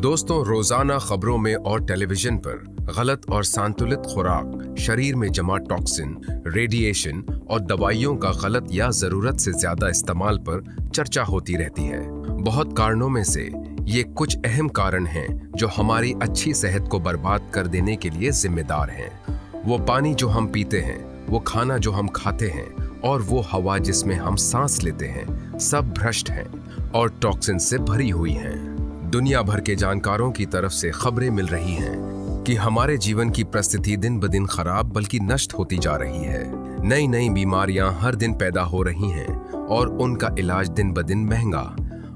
दोस्तों, रोजाना खबरों में और टेलीविजन पर गलत और संतुलित खुराक, शरीर में जमा टॉक्सिन, रेडिएशन और दवाइयों का गलत या जरूरत से ज्यादा इस्तेमाल पर चर्चा होती रहती है। बहुत कारणों में से ये कुछ अहम कारण हैं जो हमारी अच्छी सेहत को बर्बाद कर देने के लिए जिम्मेदार हैं। वो पानी जो हम पीते हैं, वो खाना जो हम खाते हैं और वो हवा जिसमें हम सांस लेते हैं, सब भ्रष्ट हैं और टॉक्सिन से भरी हुई हैं। दुनिया भर के जानकारों की तरफ से खबरें मिल रही हैं कि हमारे जीवन की परिस्थिति दिन ब दिन खराब बल्कि नष्ट होती जा रही है। नई नई बीमारियां हर दिन पैदा हो रही हैं और उनका इलाज दिन ब दिन महंगा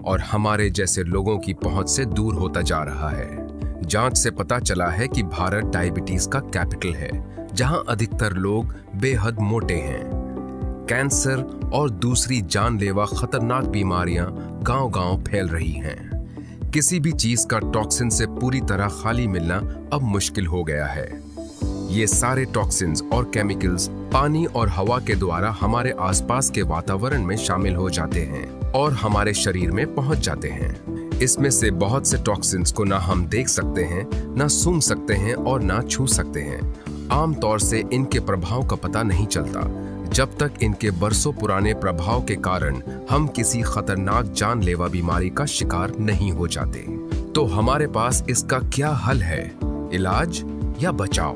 और हमारे जैसे लोगों की पहुंच से दूर होता जा रहा है। जांच से पता चला है कि भारत डायबिटीज का कैपिटल है, जहां अधिकतर लोग बेहद मोटे हैं। कैंसर और दूसरी जानलेवा खतरनाक बीमारियां गांव-गांव फैल रही हैं। किसी भी चीज का टॉक्सिन से पूरी तरह खाली मिलना अब मुश्किल हो गया है। ये सारे टॉक्सिन्स और केमिकल्स पानी और हवा के द्वारा हमारे आसपास के वातावरण में शामिल हो जाते हैं और हमारे शरीर में पहुंच जाते हैं। इसमें से बहुत से टॉक्सिन्स को ना हम देख सकते हैं, ना सूंघ सकते हैं और ना छू सकते हैं। आमतौर से इनके प्रभाव का पता नहीं चलता जब तक इनके बरसों पुराने प्रभाव के कारण हम किसी खतरनाक जानलेवा बीमारी का शिकार नहीं हो जाते। तो हमारे पास इसका क्या हल है? इलाज या बचाव?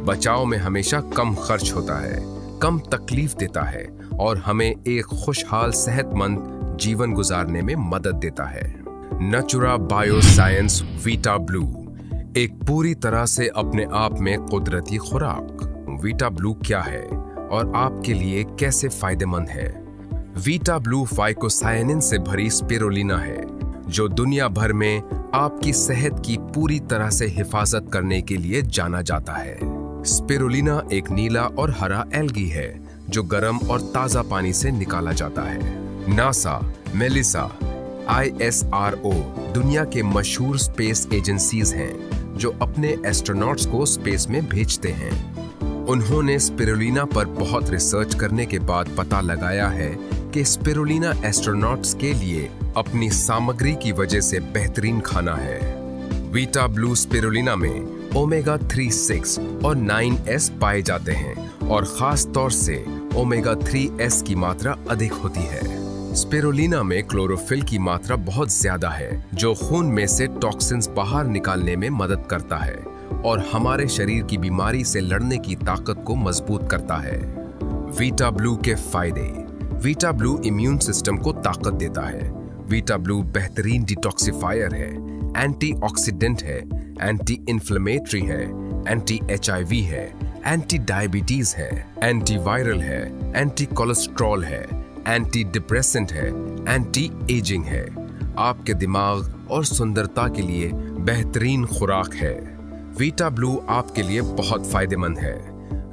बचाव में हमेशा कम खर्च होता है, कम तकलीफ देता है और हमें एक खुशहाल सेहतमंद जीवन गुजारने में मदद देता है। नेचुरा बायोसाइंस वीटा ब्लू, एक पूरी तरह से अपने आप में कुदरती खुराक। वीटा ब्लू क्या है और आपके लिए कैसे फायदेमंद है? वीटा ब्लू फाइकोसायनिन से भरी स्पिरुलिना है, जो दुनिया भर में आपकी सेहत की पूरी तरह से हिफाजत करने के लिए जाना जाता है। स्पिरुलिना एक नीला और हरा एल्गी है जो गर्म और ताजा पानी से निकाला जाता है। नासा, मेलिसा, ISRO दुनिया के मशहूर स्पेस एजेंसीज हैं जो अपने एस्ट्रोनॉट्स को स्पेस में भेजते हैं। उन्होंने स्पिरुलिना पर बहुत रिसर्च करने के बाद पता लगाया है कि स्पिरुलिना एस्ट्रोनॉट्स के लिए अपनी सामग्री की वजह से बेहतरीन खाना है। वीटा ब्लू स्पिरुलिना में ओमेगा 3, 6 और 9S पाए जाते हैं और खास तौर से ओमेगा 3S की मात्रा अधिक होती है। स्पिरुलिना में क्लोरोफिल की मात्रा बहुत ज्यादा है जो खून में से टॉक्सिन्स बाहर निकालने में मदद करता है और हमारे शरीर की बीमारी से लड़ने की ताकत को मजबूत करता है। वीटा ब्लू के फायदे। वीटा ब्लू इम्यून सिस्टम को ताकत देता है। वीटा ब्लू बेहतरीन डिटॉक्सिफायर है, एंटीऑक्सीडेंट है, एंटी इन्फ्लेमेटरी है, एंटी HIV है, एंटी डायबिटीज है, एंटीवायरल है, एंटी कोलेस्ट्रॉल है, एंटी डिप्रेसेंट है, एंटी एजिंग है। आपके दिमाग और सुंदरता के लिए बेहतरीन खुराक है। वीटा ब्लू आपके लिए बहुत फायदेमंद है।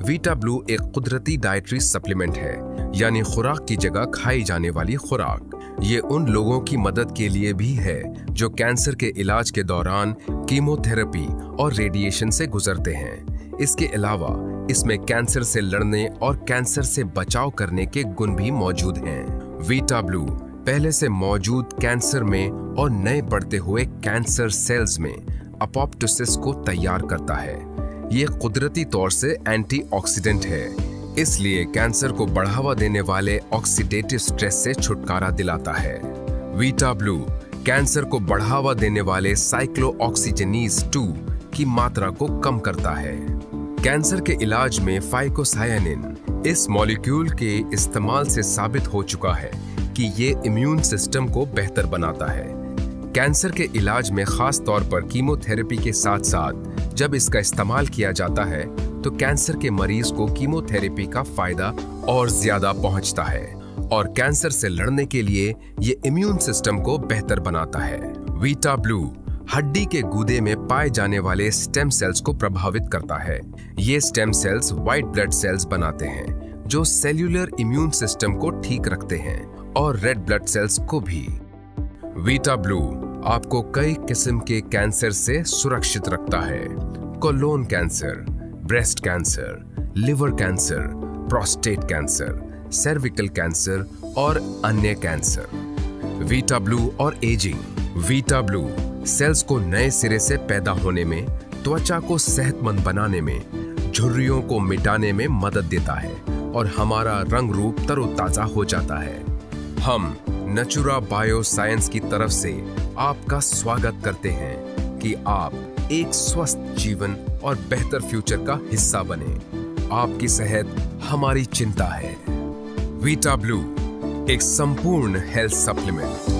वीटा ब्लू एक कुदरती डाइटरी सप्लीमेंट है, यानी खुराक की जगह खाई जाने वाली खुराक। ये उन लोगों की मदद के लिए भी है जो कैंसर के इलाज के दौरान कीमोथेरेपी और रेडिएशन से गुजरते हैं। इसके अलावा इसमें कैंसर से लड़ने और कैंसर से बचाव करने के गुण भी मौजूद हैं। वीटा ब्लू पहले से मौजूद कैंसर में और नए बढ़ते हुए कैंसर सेल्स में अपोप्टोसिस को तैयार करता है। ये कुदरती तौर से एंटीऑक्सीडेंट है, इसलिए कैंसर को बढ़ावा देने वाले ऑक्सीडेटिव स्ट्रेस से छुटकारा दिलाता है। वीटा ब्लू कैंसर को बढ़ावा देने वाले साइक्लोऑक्सीजनेज 2 की मात्रा को कम करता है। कैंसर के इलाज में फाइकोसायनिन इस मॉलिक्यूल के इस्तेमाल से साबित हो चुका है कि ये इम्यून सिस्टम को बेहतर बनाता है। कैंसर के इलाज में खास तौर पर कीमोथेरेपी के साथ साथ जब इसका इस्तेमाल किया जाता है तो कैंसर के मरीज को कीमोथेरेपी का फायदा और ज्यादा पहुंचता है और कैंसर से लड़ने के लिए ये इम्यून सिस्टम को बेहतर बनाता है। वीटा ब्लू हड्डी के गूदे में पाए जाने वाले स्टेम सेल्स को प्रभावित करता है। ये stem cells white blood cells बनाते हैं जो सेल्यूलर इम्यून सिस्टम को ठीक रखते हैं और रेड ब्लड सेल्स को भी। वीटा ब्लू आपको कई किस्म के कैंसर से सुरक्षित रखता है। Colon cancer, breast cancer, liver cancer, prostate cancer, cervical cancer और अन्य कैंसर। वीटा ब्लू और एजिंग। वीटा ब्लू सेल्स को नए सिरे से पैदा होने में, त्वचा को सेहतमंद बनाने में, झुर्रियों को मिटाने में मदद देता है और हमारा रंग रूप तरोताजा हो जाता है। हम नेचुरा बायो साइंस की तरफ से आपका स्वागत करते हैं कि आप एक स्वस्थ जीवन और बेहतर फ्यूचर का हिस्सा बने। आपकी सेहत हमारी चिंता है। वीटा ब्लू, एक संपूर्ण हेल्थ सप्लीमेंट।